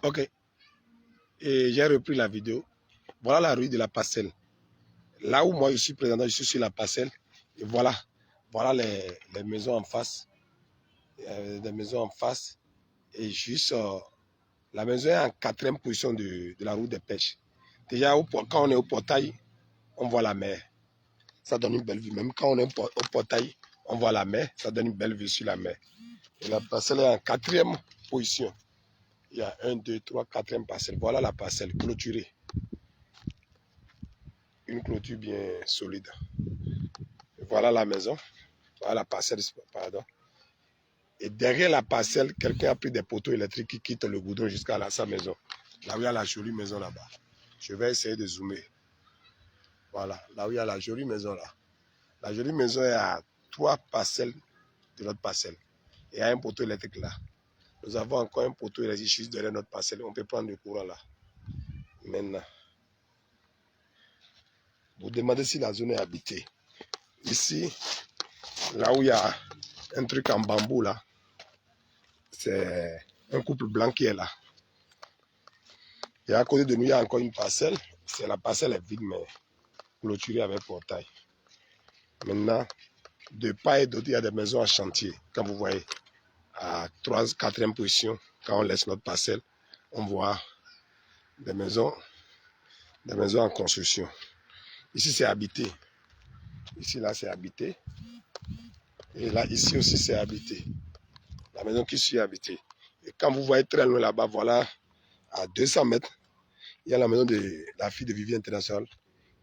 Ok, et j'ai repris la vidéo. Voilà la rue de la Parcelle. Là où moi je suis présentant, je suis sur la Parcelle. Et voilà, voilà les maisons en face. Des maisons en face. Et juste, la maison est en quatrième position de la route des pêches. Déjà, quand on est au portail, on voit la mer. Ça donne une belle vue. Même quand on est au portail, on voit la mer. Ça donne une belle vue sur la mer. Et la parcelle est en quatrième position. Il y a 1, 2, 3, quatrième parcelle. Voilà la parcelle clôturée. Une clôture bien solide. Et voilà la maison. Voilà la parcelle, pardon. Et derrière la parcelle, quelqu'un a pris des poteaux électriques qui quittent le goudron jusqu'à sa maison. Là où il y a la jolie maison là-bas. Je vais essayer de zoomer. Voilà, là où il y a la jolie maison là. La jolie maison est à 3 parcelles de notre parcelle. Et il y a un poteau électrique là. Nous avons encore un poteau électrique juste derrière notre parcelle. On peut prendre le courant là. Maintenant, vous demandez si la zone est habitée. Ici, là où il y a un truc en bambou là, c'est un couple blanc qui est là. Et à côté de nous, il y a encore une parcelle. La parcelle est vide, mais clôturée avec portail. Maintenant, de part et d'autre, il y a des maisons en chantier. Comme vous voyez, à 3, 4e position, quand on laisse notre parcelle, on voit des maisons en construction. Ici, c'est habité. Ici, là, c'est habité. Et là, ici aussi, c'est habité. La maison qui suit est habitée. Et quand vous voyez très loin là-bas, voilà, à 200 mètres, il y a la maison de la fille de Vivier International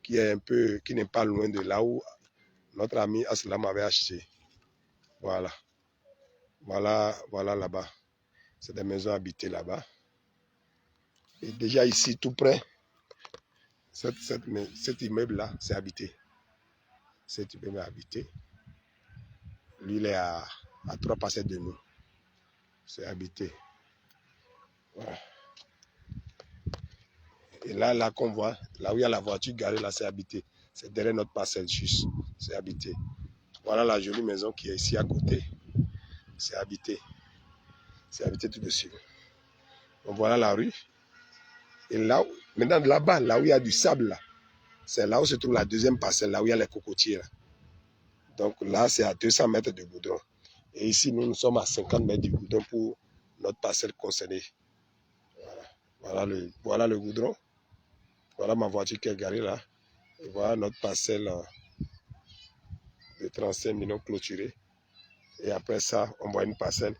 qui n'est pas loin de là où notre ami Aslam avait acheté. Voilà. Voilà là-bas. C'est des maisons habitées là-bas. Et déjà ici, tout près, cet immeuble-là, c'est habité. Cet immeuble est habité. Lui, il est à 3 parcelles de nous. C'est habité. Voilà. Et là qu'on voit, là où il y a la voiture garée, là, c'est habité. C'est derrière notre parcelle juste. C'est habité. Voilà la jolie maison qui est ici à côté. C'est habité. C'est habité tout dessus. Donc voilà la rue. Et là, maintenant là-bas, là où il y a du sable, là, c'est là où se trouve la deuxième parcelle, là où il y a les cocotiers. Là. Donc là, c'est à 200 mètres du goudron. Et ici, nous sommes à 50 mètres du goudron pour notre parcelle concernée. Voilà. Voilà le goudron. Voilà ma voiture qui est garée là. Et voilà notre parcelle de 35 millions clôturée. Et après ça, on voit une parcelle.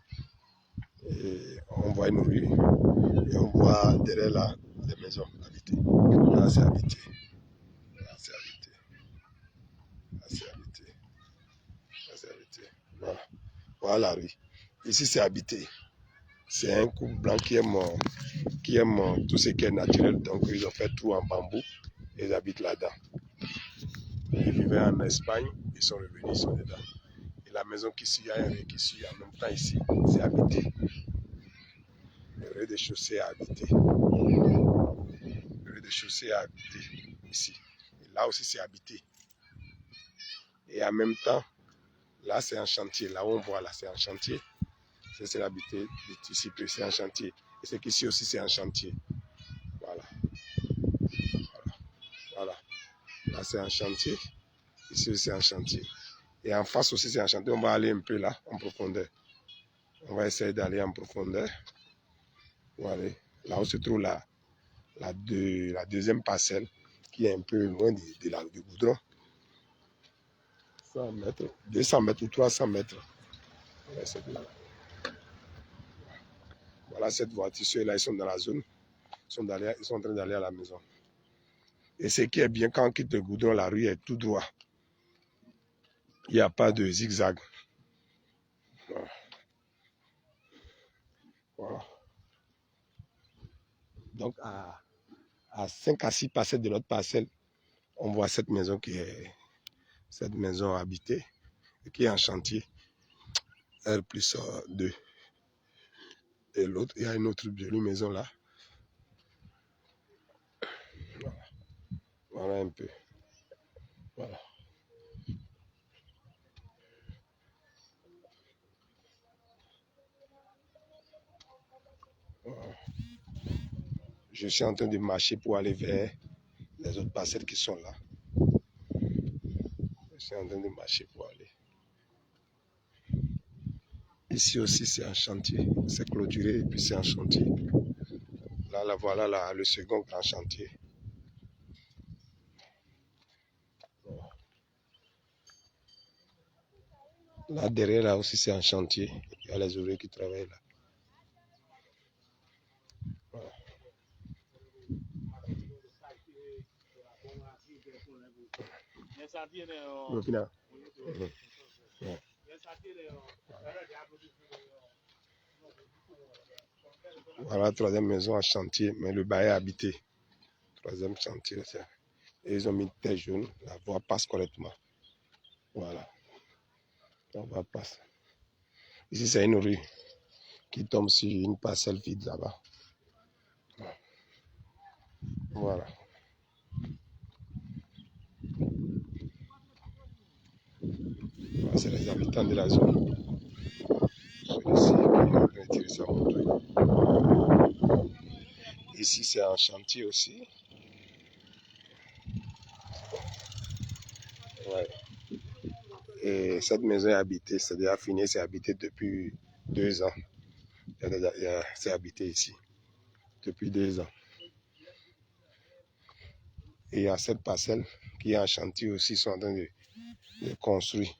Et on voit une rue. Et on voit derrière là des maisons habitées. Là, c'est habité. Là, c'est habité. Là, c'est habité. Là, c'est habité. Voilà. Voilà la rue. Ici, c'est habité. C'est un couple blanc qui aime tout ce qui est naturel. Donc, ils ont fait tout en bambou. Et ils habitent là-dedans. Ils vivaient en Espagne. Ils sont revenus, ils sont dedans. Et la maison qui suit, il y a un rue qui suit en même temps ici. C'est habité. Le rez-de-chaussée est habité. Le rez-de-chaussée est habité ici. Et là aussi, c'est habité. Et en même temps, là, c'est un chantier. Là où on voit, là, c'est un chantier. C'est l'habité ici, c'est un chantier. Et c'est qu'ici aussi, c'est un chantier. Voilà. Voilà. Là, c'est un chantier. Ici aussi, c'est un chantier. Et en face aussi, c'est un chantier. On va aller un peu là, en profondeur. On va essayer d'aller en profondeur. Voilà. Là où se trouve la deuxième parcelle, qui est un peu loin du goudron. 100 mètres, 200 mètres ou 300 mètres. Voilà cette voiture, ceux-là, ils sont dans la zone. Ils sont en train d'aller à la maison. Et ce qui est bien, quand on quitte le goudron, la rue est tout droit. Il n'y a pas de zigzag. Voilà. Voilà. Donc, à 5 à 6 parcelles de notre parcelle, on voit cette maison cette maison habitée, qui est en chantier. R+2. Et l'autre, il y a une autre jolie maison là. Voilà. Voilà un peu. Voilà. Voilà. Je suis en train de marcher pour aller vers les autres parcelles qui sont là. Je suis en train de marcher pour aller. Ici aussi, c'est un chantier. C'est clôturé et puis c'est un chantier. Là, voilà là, le second grand chantier. Là, derrière, là aussi, c'est un chantier. Il y a les ouvriers qui travaillent là. Voilà. Voilà, troisième maison en chantier, mais le bail est habité. Troisième chantier, et ils ont mis une terre jaune, la voie passe correctement. Voilà, la voie passe. Ici, c'est une rue qui tombe sur une parcelle vide là-bas. Voilà. Voilà, c'est les habitants de la zone. Ici, c'est un chantier aussi. Ouais. Et cette maison est habitée, c'est déjà fini, c'est habité depuis 2 ans. C'est habité ici depuis 2 ans. Et il y a cette parcelle qui est en chantier aussi, ils sont en train de construire.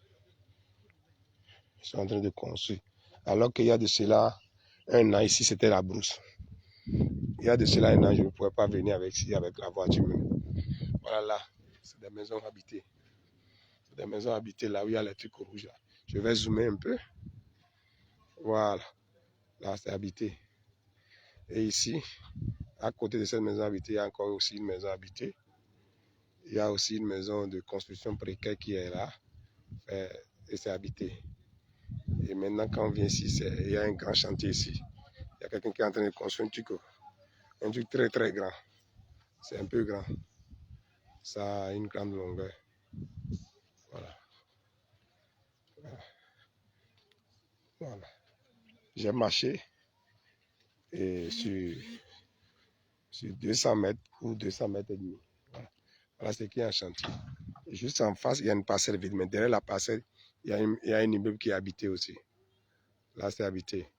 Ils sont en train de construire. Alors qu'il y a de cela 1 an, ici c'était la brousse. Il y a de cela 1 an, je ne pouvais pas venir avec la voiture même. Voilà là, c'est des maisons habitées. C'est des maisons habitées là où il y a les trucs rouges là. Je vais zoomer un peu. Voilà, là c'est habité. Et ici, à côté de cette maison habitée, il y a encore aussi une maison habitée. Il y a aussi une maison de construction précaire qui est là. Et c'est habité. Et maintenant, quand on vient ici, il y a un grand chantier ici. Il y a quelqu'un qui est en train de construire un truc très très grand. C'est un peu grand. Ça a une grande longueur. Voilà. Voilà. J'ai marché et sur 200 mètres ou 200 mètres et demi. Voilà, voilà ce qui est un chantier. Et juste en face, il y a une parcelle vide. Mais derrière la parcelle, il y a un immeuble qui est habité aussi. Là, c'est habité.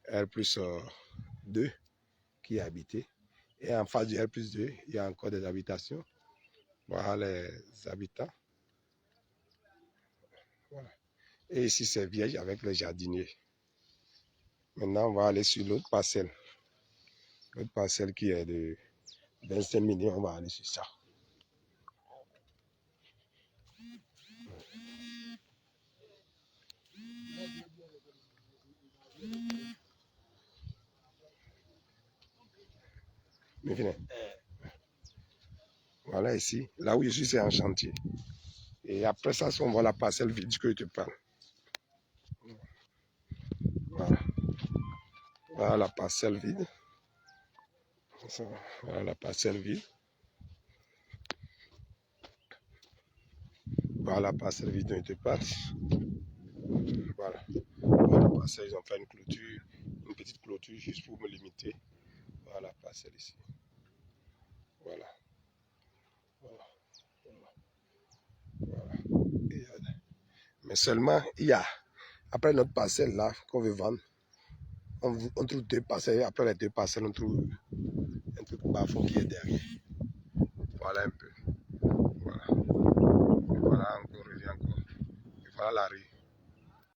R+2 qui est habité. Et en face du R+2, il y a encore des habitations. Voilà les habitants. Voilà. Et ici, c'est vierge avec le jardinier. Maintenant, on va aller sur l'autre parcelle. L'autre parcelle qui est de 25 millions, on va aller sur ça. Mais venez. Voilà ici, là où je suis, c'est un chantier. Et après ça, on voit la parcelle vide que je te parle. Voilà. Voilà la parcelle vide. Voilà la parcelle vide. Voilà la parcelle vide dont je te parle. Voilà. Voilà la parcelle, ils ont fait une clôture, une petite clôture juste pour me limiter. Voilà la parcelle ici. Voilà. Voilà. Voilà. Mais seulement, il y a, après notre parcelle là, qu'on veut vendre, on trouve 2 parcelles. Après les 2 parcelles, on trouve un truc bas-fond qui est derrière. Voilà un peu. Voilà. Voilà encore, encore. Et voilà la rue.